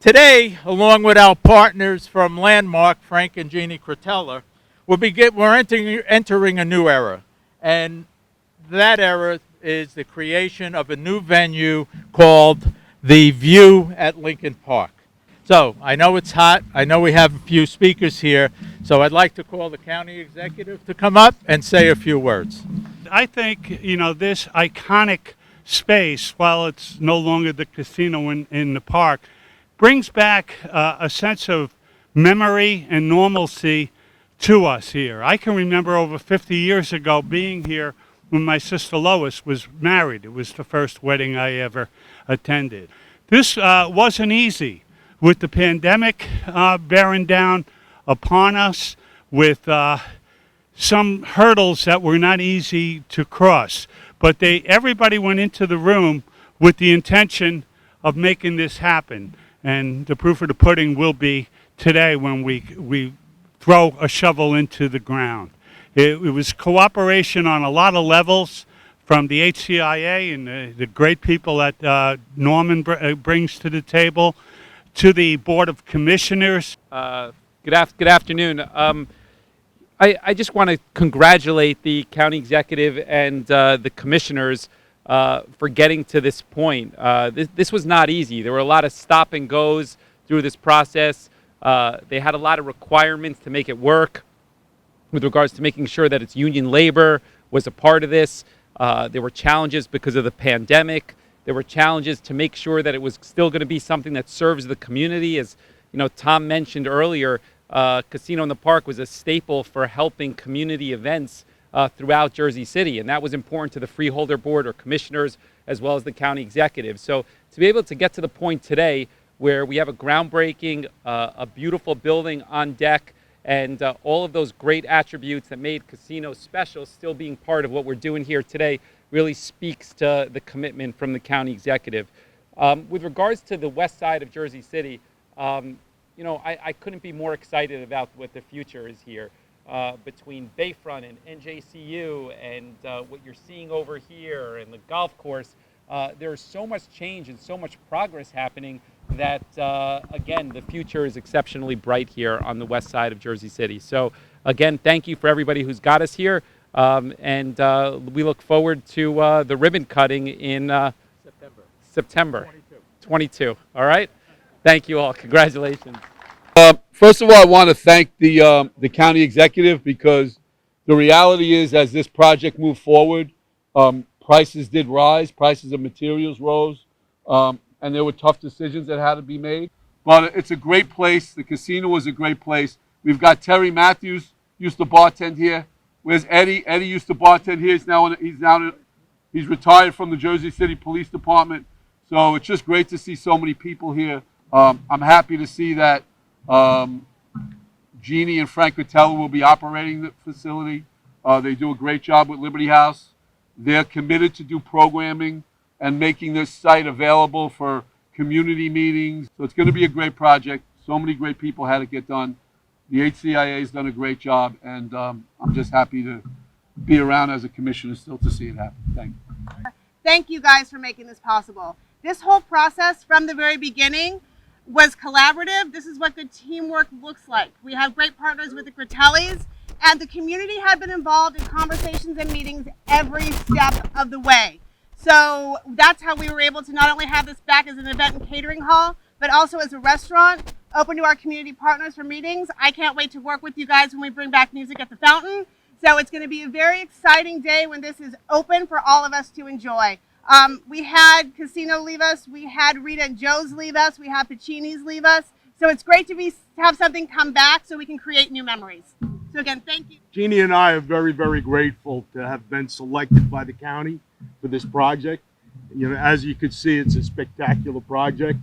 Today, along with our partners from Landmark, Frank and Jeannie Cretella, we're entering a new era. And that era is the creation of a new venue called The View at Lincoln Park. So I know it's hot. I know we have a few speakers here. So I'd like to call the county executive to come up and say a few words. I think, this iconic space, while it's no longer the casino in the park, brings back a sense of memory and normalcy to us here. I can remember over 50 years ago being here when my sister Lois was married. It was the first wedding I ever attended. This wasn't easy, with the pandemic bearing down upon us, with some hurdles that were not easy to cross. But everybody went into the room with the intention of making this happen. And the proof of the pudding will be today when we throw a shovel into the ground. It was cooperation on a lot of levels, from the HCIA and the great people that Norman brings to the table, to the Board of Commissioners. Good afternoon. I just want to congratulate the county executive and the commissioners for getting to this point. This was not easy. There were a lot of stop and goes through this process. They had a lot of requirements to make it work with regards to making sure that its union labor was a part of this. There were challenges because of the pandemic. There were challenges to make sure that it was still going to be something that serves the community. As Tom mentioned earlier, Casino in the Park was a staple for helping community events throughout Jersey City, and that was important to the Freeholder Board or commissioners as well as the county executive. So to be able to get to the point today where we have a groundbreaking, a beautiful building on deck, and all of those great attributes that made Casino special still being part of what we're doing here today really speaks to the commitment from the county executive. With regards to the west side of Jersey City, I couldn't be more excited about what the future is here. Between Bayfront and NJCU and what you're seeing over here and the golf course, there's so much change and so much progress happening that, again, the future is exceptionally bright here on the west side of Jersey City. So, again, thank you for everybody who's got us here, and we look forward to the ribbon cutting in September 22. All right? Thank you all. Congratulations. First of all, I want to thank the county executive, because the reality is, as this project moved forward, prices did rise, prices of materials rose, and there were tough decisions that had to be made. But it's a great place. The casino was a great place. We've got Terry Matthews, used to bartend here. Where's Eddie? Eddie used to bartend here. He's retired from the Jersey City Police Department. So it's just great to see so many people here. I'm happy to see that Jeannie and Frank Cretella will be operating the facility. They do a great job with Liberty House. They're committed to do programming and making this site available for community meetings. So it's going to be a great project. So many great people had it get done. The HCIA has done a great job, and I'm just happy to be around as a commissioner still to see it happen. Thank you. Thank you guys for making this possible. This whole process from the very beginning was collaborative. This is what good teamwork looks like. We have great partners with the Cretellis, and the community had been involved in conversations and meetings every step of the way. So that's how we were able to not only have this back as an event and catering hall, but also as a restaurant open to our community partners for meetings. I can't wait to work with you guys when we bring back music at the fountain. So it's going to be a very exciting day when this is open for all of us to enjoy. We had Casino leave us, we had Rita and Joe's leave us, we have Pacini's leave us. So it's great to have something come back so we can create new memories. So again, thank you. Jeannie and I are very, very grateful to have been selected by the county for this project. As you could see, it's a spectacular project.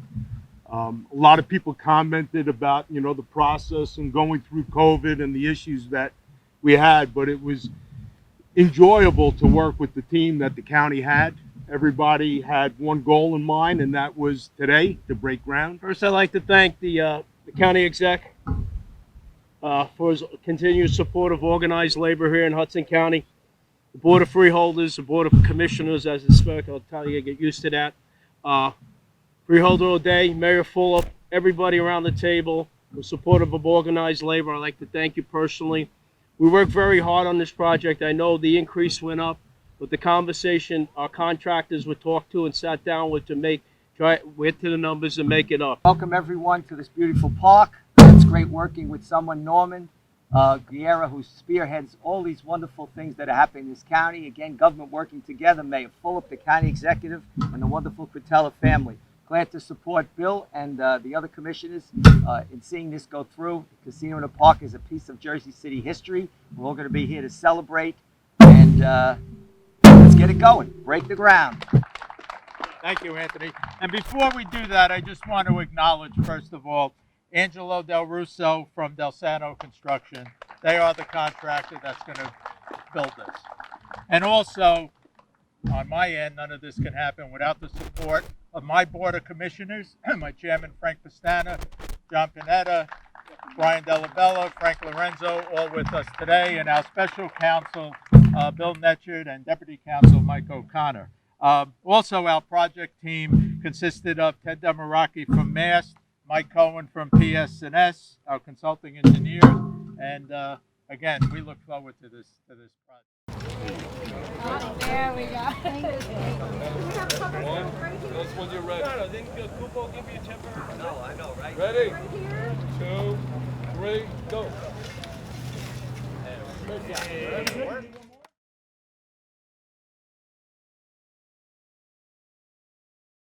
A lot of people commented about, the process and going through COVID and the issues that we had, but it was enjoyable to work with the team that the county had. Everybody had one goal in mind, and that was today to break ground. First, I'd like to thank the county exec for his continued support of organized labor here in Hudson County. The Board of Freeholders, the Board of Commissioners, as it's spoke, I'll tell you, get used to that. Freeholder O'Day, Mayor Fulop, everybody around the table was supportive of organized labor. I'd like to thank you personally. We worked very hard on this project. I know the increase went up, but the conversation our contractors were talked to and sat down with to get to the numbers and make it up. Welcome everyone to this beautiful park. It's great working with someone, Norman Guerra, who spearheads all these wonderful things that are happening in this county. Again, government working together. Mayor Fulop, the county executive, and the wonderful Cretella family. Glad to support Bill and the other commissioners in seeing this go through. Casino in the Park is a piece of Jersey City history. We're all going to be here to celebrate, and let's get it going. Break the ground. Thank you, Anthony. And before we do that, I just want to acknowledge, first of all, Angelo Del Russo from Del Sano Construction. They are the contractor that's going to build this. And also, on my end, none of this can happen without the support of my Board of Commissioners, my Chairman, Frank Pastana, John Panetta, Brian Dellabella, Frank Lorenzo, all with us today, and our Special Counsel, Bill Netchard, and Deputy Counsel, Mike O'Connor. Also, our project team consisted of Ted Demaraki from MAST, Mike Cohen from PS&S, our consulting engineer, and again, we look forward to this project. There we go. That's when you're ready. No, didn't Kupo give you a temporary? No, I know, right? Ready? 2, 3, go.